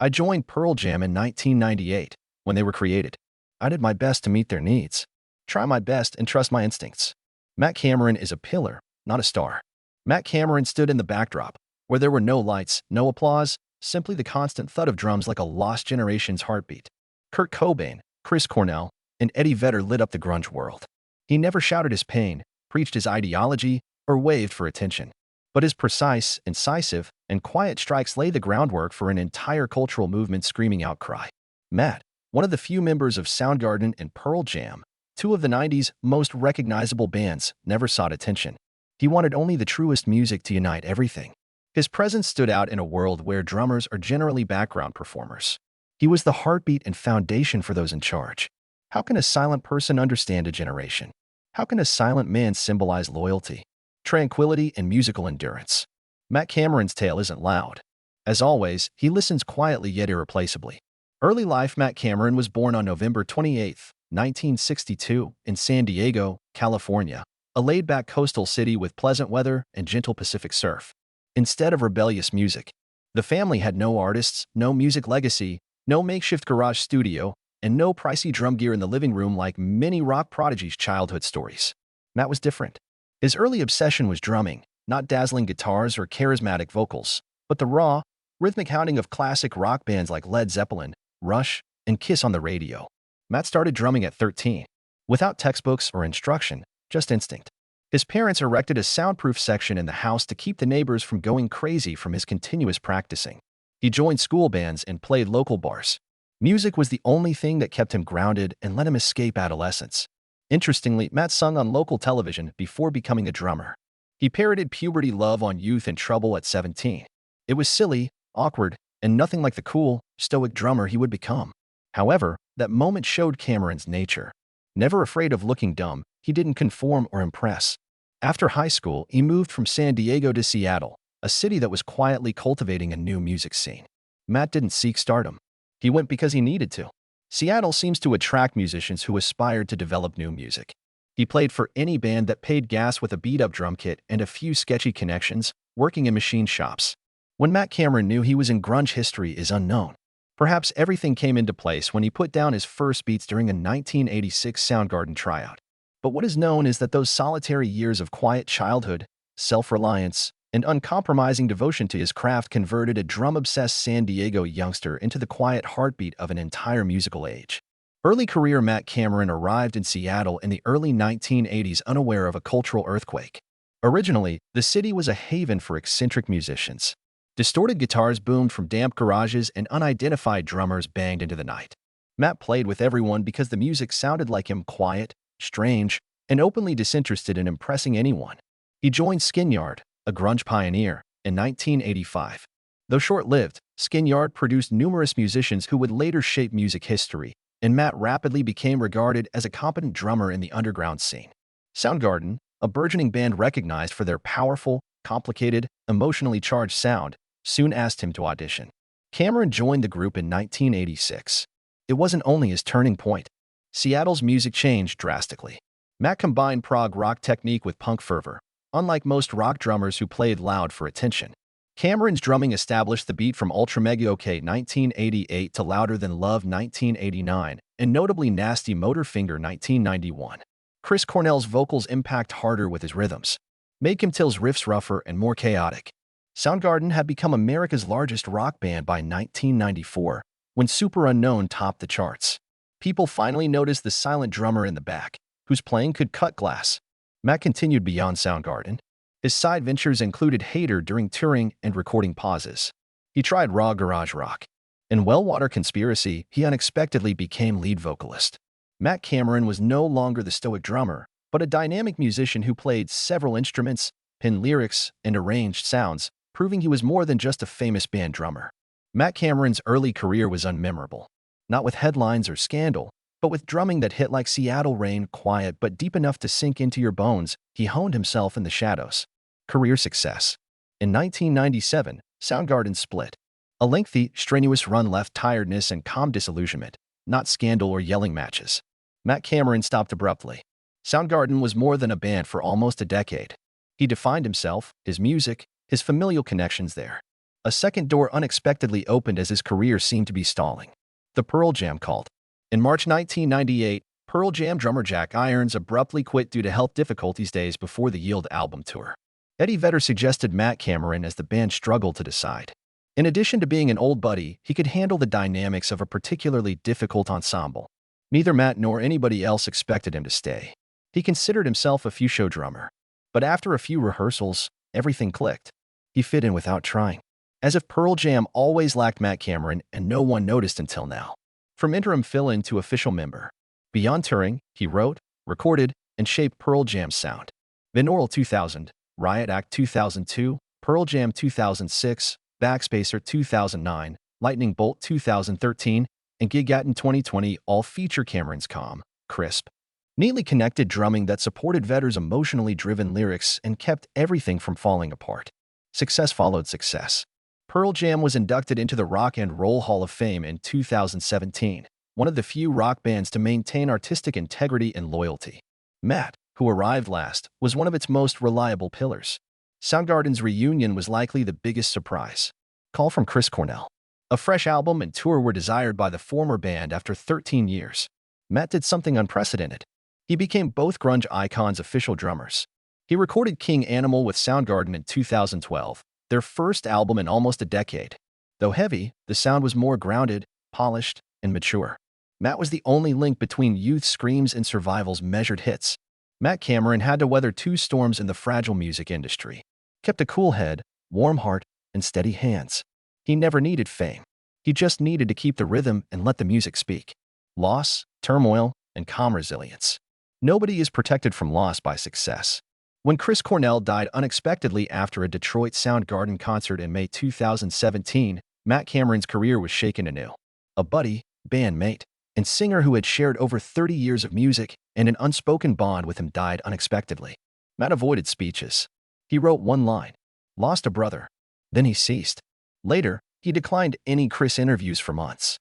I joined Pearl Jam in 1998 when they were created. I did my best to meet their needs, try my best, and trust my instincts. Matt Cameron is a pillar, not a star. Matt Cameron stood in the backdrop, where there were no lights, no applause, simply the constant thud of drums like a lost generation's heartbeat. Kurt Cobain, Chris Cornell, and Eddie Vedder lit up the grunge world. He never shouted his pain, preached his ideology, or waved for attention. But his precise, incisive, and quiet strikes lay the groundwork for an entire cultural movement screaming outcry. Matt, one of the few members of Soundgarden and Pearl Jam, two of the 90s most recognizable bands, never sought attention. He wanted only the truest music to unite everything. His presence stood out in a world where drummers are generally background performers. He was the heartbeat and foundation for those in charge. How can a silent person understand a generation? How can a silent man symbolize loyalty, tranquility, and musical endurance? Matt Cameron's tale isn't loud. As always, he listens quietly yet irreplaceably. Early life. Matt Cameron was born on November 28, 1962, in San Diego, California, a laid-back coastal city with pleasant weather and gentle Pacific surf. Instead of rebellious music, the family had no artists, no music legacy, no makeshift garage studio, and no pricey drum gear in the living room like many rock prodigies' childhood stories. Matt was different. His early obsession was drumming, not dazzling guitars or charismatic vocals, but the raw, rhythmic hounding of classic rock bands like Led Zeppelin, Rush, and Kiss on the radio. Matt started drumming at 13, without textbooks or instruction, just instinct. His parents erected a soundproof section in the house to keep the neighbors from going crazy from his continuous practicing. He joined school bands and played local bars. Music was the only thing that kept him grounded and let him escape adolescence. Interestingly, Matt sung on local television before becoming a drummer. He parodied puberty love on Youth in Trouble at 17. It was silly, awkward, and nothing like the cool, stoic drummer he would become. However, that moment showed Cameron's nature. Never afraid of looking dumb, he didn't conform or impress. After high school, he moved from San Diego to Seattle, a city that was quietly cultivating a new music scene. Matt didn't seek stardom. He went because he needed to. Seattle seems to attract musicians who aspired to develop new music. He played for any band that paid gas with a beat-up drum kit and a few sketchy connections, working in machine shops. When Matt Cameron knew he was in grunge, history is unknown. Perhaps everything came into place when he put down his first beats during a 1986 Soundgarden tryout. But what is known is that those solitary years of quiet childhood, self-reliance, and uncompromising devotion to his craft converted a drum-obsessed San Diego youngster into the quiet heartbeat of an entire musical age. Early career. Matt Cameron arrived in Seattle in the early 1980s unaware of a cultural earthquake. Originally, the city was a haven for eccentric musicians. Distorted guitars boomed from damp garages and unidentified drummers banged into the night. Matt played with everyone because the music sounded like him, quiet, strange, and openly disinterested in impressing anyone. He joined Skinyard, a grunge pioneer, in 1985. Though short-lived, Skinyard produced numerous musicians who would later shape music history, and Matt rapidly became regarded as a competent drummer in the underground scene. Soundgarden, a burgeoning band recognized for their powerful, complicated, emotionally charged sound, soon asked him to audition. Cameron joined the group in 1986. It wasn't only his turning point. Seattle's music changed drastically. Matt combined prog rock technique with punk fervor. Unlike most rock drummers who played loud for attention, Cameron's drumming established the beat from Ultra Mega OK 1988 to Louder Than Love 1989, and notably Nasty Motorfinger 1991. Chris Cornell's vocals impact harder with his rhythms, made Kim Till's riffs rougher and more chaotic. Soundgarden had become America's largest rock band by 1994, when Super Unknown topped the charts. People finally noticed the silent drummer in the back, whose playing could cut glass. Matt continued beyond Soundgarden. His side ventures included Hater during touring and recording pauses. He tried raw garage rock. In Wellwater Conspiracy, he unexpectedly became lead vocalist. Matt Cameron was no longer the stoic drummer, but a dynamic musician who played several instruments, penned lyrics, and arranged sounds, proving he was more than just a famous band drummer. Matt Cameron's early career was unmemorable, not with headlines or scandal, but with drumming that hit like Seattle rain, quiet but deep enough to sink into your bones. He honed himself in the shadows. Career success. In 1997, Soundgarden split. A lengthy, strenuous run left tiredness and calm disillusionment, not scandal or yelling matches. Matt Cameron stopped abruptly. Soundgarden was more than a band for almost a decade. He defined himself, his music, his familial connections there. A second door unexpectedly opened as his career seemed to be stalling. The Pearl Jam called. In March 1998, Pearl Jam drummer Jack Irons abruptly quit due to health difficulties days before the Yield album tour. Eddie Vedder suggested Matt Cameron as the band struggled to decide. In addition to being an old buddy, he could handle the dynamics of a particularly difficult ensemble. Neither Matt nor anybody else expected him to stay. He considered himself a few-show drummer. But after a few rehearsals, everything clicked. He fit in without trying. As if Pearl Jam always lacked Matt Cameron and no one noticed until now. From interim fill-in to official member. Beyond touring, he wrote, recorded, and shaped Pearl Jam's sound. Binaural 2000, Riot Act 2002, Pearl Jam 2006, Backspacer 2009, Lightning Bolt 2013, and Gigaton 2020 all feature Cameron's calm, crisp, neatly connected drumming that supported Vedder's emotionally driven lyrics and kept everything from falling apart. Success followed success. Pearl Jam was inducted into the Rock and Roll Hall of Fame in 2017, one of the few rock bands to maintain artistic integrity and loyalty. Matt, who arrived last, was one of its most reliable pillars. Soundgarden's reunion was likely the biggest surprise. Call from Chris Cornell. A fresh album and tour were desired by the former band after 13 years. Matt did something unprecedented. He became both grunge icons' official drummers. He recorded King Animal with Soundgarden in 2012, their first album in almost a decade. Though heavy, the sound was more grounded, polished, and mature. Matt was the only link between youth screams and Survival's measured hits. Matt Cameron had to weather two storms in the fragile music industry. Kept a cool head, warm heart, and steady hands. He never needed fame. He just needed to keep the rhythm and let the music speak. Loss, turmoil, and calm resilience. Nobody is protected from loss by success. When Chris Cornell died unexpectedly after a Detroit Soundgarden concert in May 2017, Matt Cameron's career was shaken anew. A buddy, bandmate, and singer who had shared over 30 years of music and an unspoken bond with him died unexpectedly. Matt avoided speeches. He wrote one line, "Lost a brother." Then he ceased. Later, he declined any Chris interviews for months.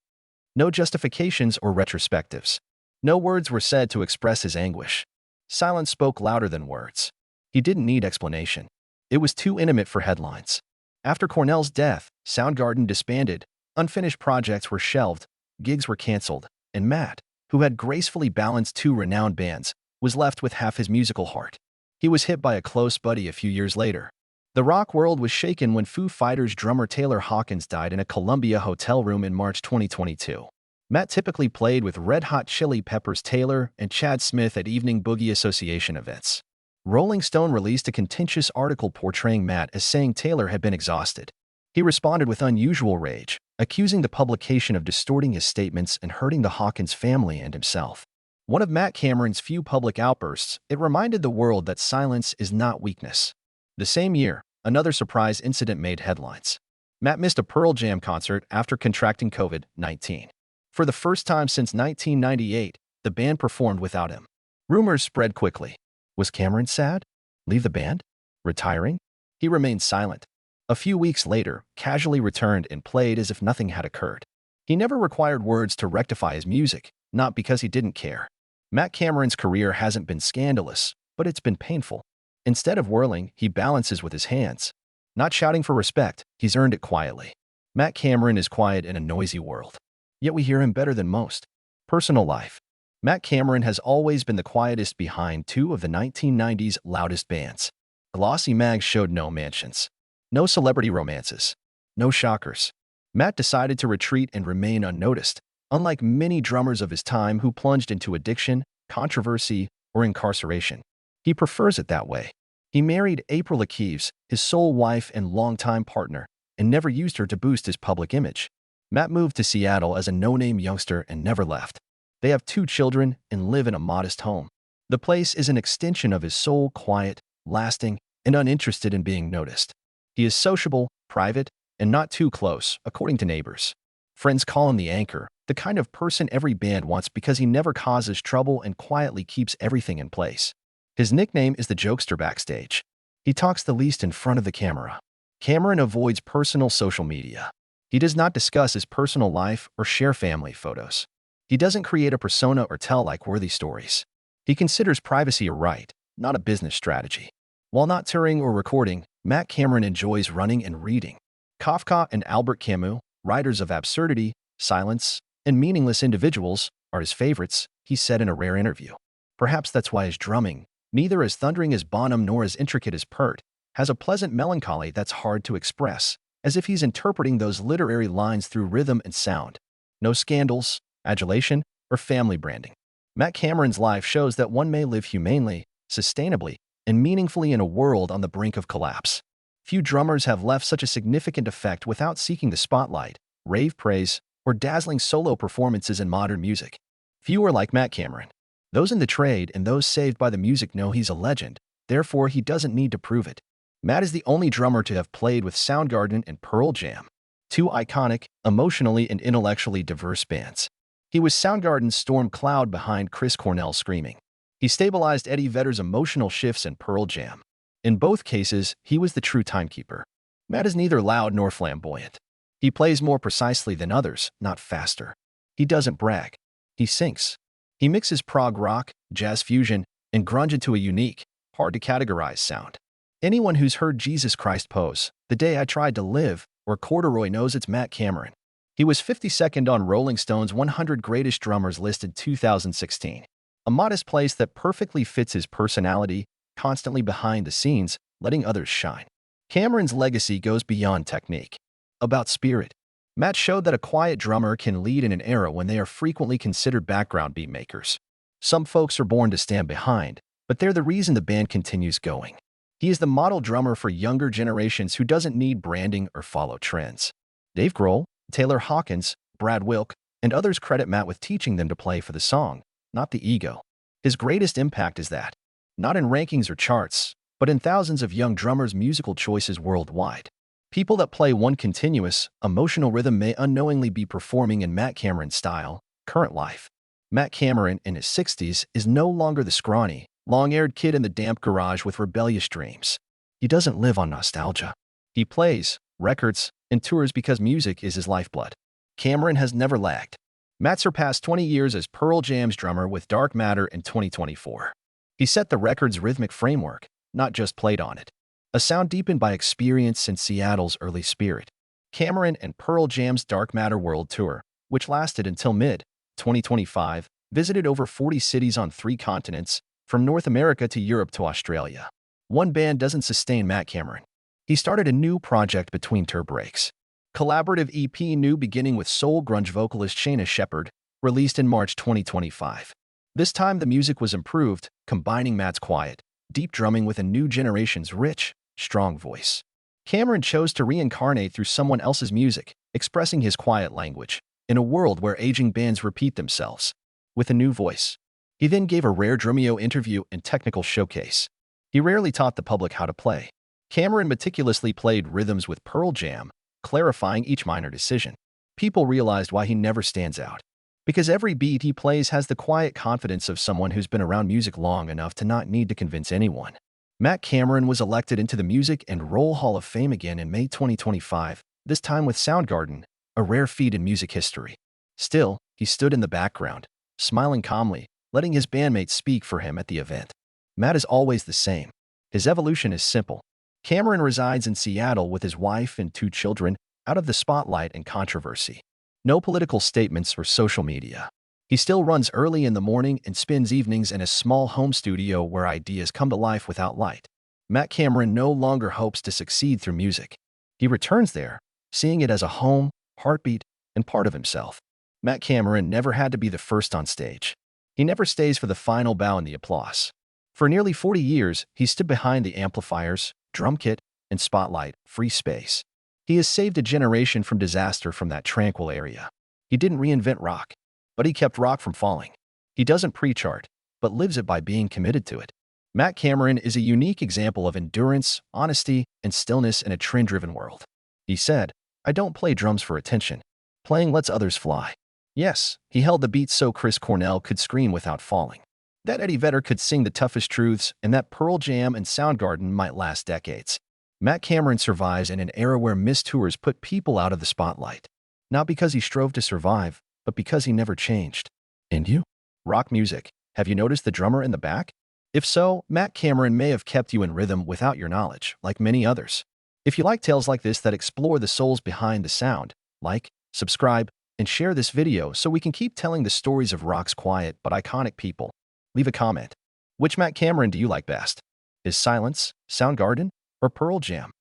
No justifications or retrospectives. No words were said to express his anguish. Silence spoke louder than words. He didn't need explanation. It was too intimate for headlines. After Cornell's death, Soundgarden disbanded, unfinished projects were shelved, gigs were canceled, and Matt, who had gracefully balanced two renowned bands, was left with half his musical heart. He was hit by a close buddy a few years later. The rock world was shaken when Foo Fighters drummer Taylor Hawkins died in a Columbia hotel room in March 2022. Matt typically played with Red Hot Chili Peppers' Taylor and Chad Smith at Evening Boogie Association events. Rolling Stone released a contentious article portraying Matt as saying Taylor had been exhausted. He responded with unusual rage, accusing the publication of distorting his statements and hurting the Hawkins family and himself. One of Matt Cameron's few public outbursts, it reminded the world that silence is not weakness. The same year, another surprise incident made headlines. Matt missed a Pearl Jam concert after contracting COVID-19. For the first time since 1998, the band performed without him. Rumors spread quickly. Was Cameron sad? Leave the band? Retiring? He remained silent. A few weeks later, casually returned and played as if nothing had occurred. He never required words to rectify his music, not because he didn't care. Matt Cameron's career hasn't been scandalous, but it's been painful. Instead of whirling, he balances with his hands. Not shouting for respect, he's earned it quietly. Matt Cameron is quiet in a noisy world. Yet we hear him better than most. Personal life. Matt Cameron has always been the quietest behind two of the 1990s loudest bands. Glossy mags showed no mansions. No celebrity romances. No shockers. Matt decided to retreat and remain unnoticed, unlike many drummers of his time who plunged into addiction, controversy, or incarceration. He prefers it that way. He married April Akives, his sole wife and longtime partner, and never used her to boost his public image. Matt moved to Seattle as a no-name youngster and never left. They have 2 children and live in a modest home. The place is an extension of his soul, quiet, lasting, and uninterested in being noticed. He is sociable, private, and not too close, according to neighbors. Friends call him the anchor, the kind of person every band wants because he never causes trouble and quietly keeps everything in place. His nickname is the jokester backstage. He talks the least in front of the camera. Cameron avoids personal social media. He does not discuss his personal life or share family photos. He doesn't create a persona or tell like-worthy stories. He considers privacy a right, not a business strategy. While not touring or recording, Matt Cameron enjoys running and reading. Kafka and Albert Camus, writers of absurdity, silence, and meaningless individuals, are his favorites, he said in a rare interview. Perhaps that's why his drumming, neither as thundering as Bonham nor as intricate as Pert, has a pleasant melancholy that's hard to express, as if he's interpreting those literary lines through rhythm and sound. No scandals, adulation, or family branding. Matt Cameron's life shows that one may live humanely, sustainably, and meaningfully in a world on the brink of collapse. Few drummers have left such a significant effect without seeking the spotlight, rave praise, or dazzling solo performances in modern music. Few are like Matt Cameron. Those in the trade and those saved by the music know he's a legend, therefore he doesn't need to prove it. Matt is the only drummer to have played with Soundgarden and Pearl Jam, two iconic, emotionally and intellectually diverse bands. He was Soundgarden's storm cloud behind Chris Cornell's screaming. He stabilized Eddie Vedder's emotional shifts in Pearl Jam. In both cases, he was the true timekeeper. Matt is neither loud nor flamboyant. He plays more precisely than others, not faster. He doesn't brag. He sinks. He mixes prog rock, jazz fusion, and grunge into a unique, hard-to-categorize sound. Anyone who's heard Jesus Christ Pose, The Day I Tried to Live, or Corduroy knows it's Matt Cameron. He was 52nd on Rolling Stone's 100 Greatest Drummers list in 2016, a modest place that perfectly fits his personality, constantly behind the scenes, letting others shine. Cameron's legacy goes beyond technique. About spirit, Matt showed that a quiet drummer can lead in an era when they are frequently considered background beat makers. Some folks are born to stand behind, but they're the reason the band continues going. He is the model drummer for younger generations who doesn't need branding or follow trends. Dave Grohl, Taylor Hawkins, Brad Wilk, and others credit Matt with teaching them to play for the song, not the ego. His greatest impact is that, not in rankings or charts, but in thousands of young drummers' musical choices worldwide. People that play one continuous, emotional rhythm may unknowingly be performing in Matt Cameron's style, current life. Matt Cameron, in his 60s, is no longer the scrawny, long-haired kid in the damp garage with rebellious dreams. He doesn't live on nostalgia. He plays, records, and tours because music is his lifeblood. Cameron has never lagged. Matt surpassed 20 years as Pearl Jam's drummer with Dark Matter in 2024. He set the record's rhythmic framework, not just played on it. A sound deepened by experience and Seattle's early spirit. Cameron and Pearl Jam's Dark Matter World Tour, which lasted until mid-2025, visited over 40 cities on 3 continents, from North America to Europe to Australia. One band doesn't sustain Matt Cameron. He started a new project between tour breaks. Collaborative EP New beginning with soul grunge vocalist Shayna Shepherd, released in March 2025. This time the music was improved, combining Matt's quiet, deep drumming with a new generation's rich, strong voice. Cameron chose to reincarnate through someone else's music, expressing his quiet language, in a world where aging bands repeat themselves, with a new voice. He then gave a rare Drumeo interview and technical showcase. He rarely taught the public how to play. Cameron meticulously played rhythms with Pearl Jam, clarifying each minor decision. People realized why he never stands out. Because every beat he plays has the quiet confidence of someone who's been around music long enough to not need to convince anyone. Matt Cameron was elected into the Music and Roll Hall of Fame again in May 2025, this time with Soundgarden, a rare feat in music history. Still, he stood in the background, smiling calmly, letting his bandmates speak for him at the event. Matt is always the same. His evolution is simple. Cameron resides in Seattle with his wife and 2 children, out of the spotlight and controversy. No political statements or social media. He still runs early in the morning and spends evenings in a small home studio where ideas come to life without light. Matt Cameron no longer hopes to succeed through music. He returns there, seeing it as a home, heartbeat, and part of himself. Matt Cameron never had to be the first on stage. He never stays for the final bow and the applause. For nearly 40 years, he stood behind the amplifiers, drum kit, and spotlight, free space. He has saved a generation from disaster from that tranquil area. He didn't reinvent rock, but he kept rock from falling. He doesn't preach art, but lives it by being committed to it. Matt Cameron is a unique example of endurance, honesty, and stillness in a trend-driven world. He said, "I don't play drums for attention. Playing lets others fly." Yes, he held the beat so Chris Cornell could scream without falling, that Eddie Vedder could sing the toughest truths, and that Pearl Jam and Soundgarden might last decades. Matt Cameron survives in an era where missed tours put people out of the spotlight. Not because he strove to survive, but because he never changed. And you? Rock music. Have you noticed the drummer in the back? If so, Matt Cameron may have kept you in rhythm without your knowledge, like many others. If you like tales like this that explore the souls behind the sound, like, subscribe, and share this video so we can keep telling the stories of rock's quiet but iconic people. Leave a comment. Which Matt Cameron do you like best? Is Silence, Soundgarden, or Pearl Jam?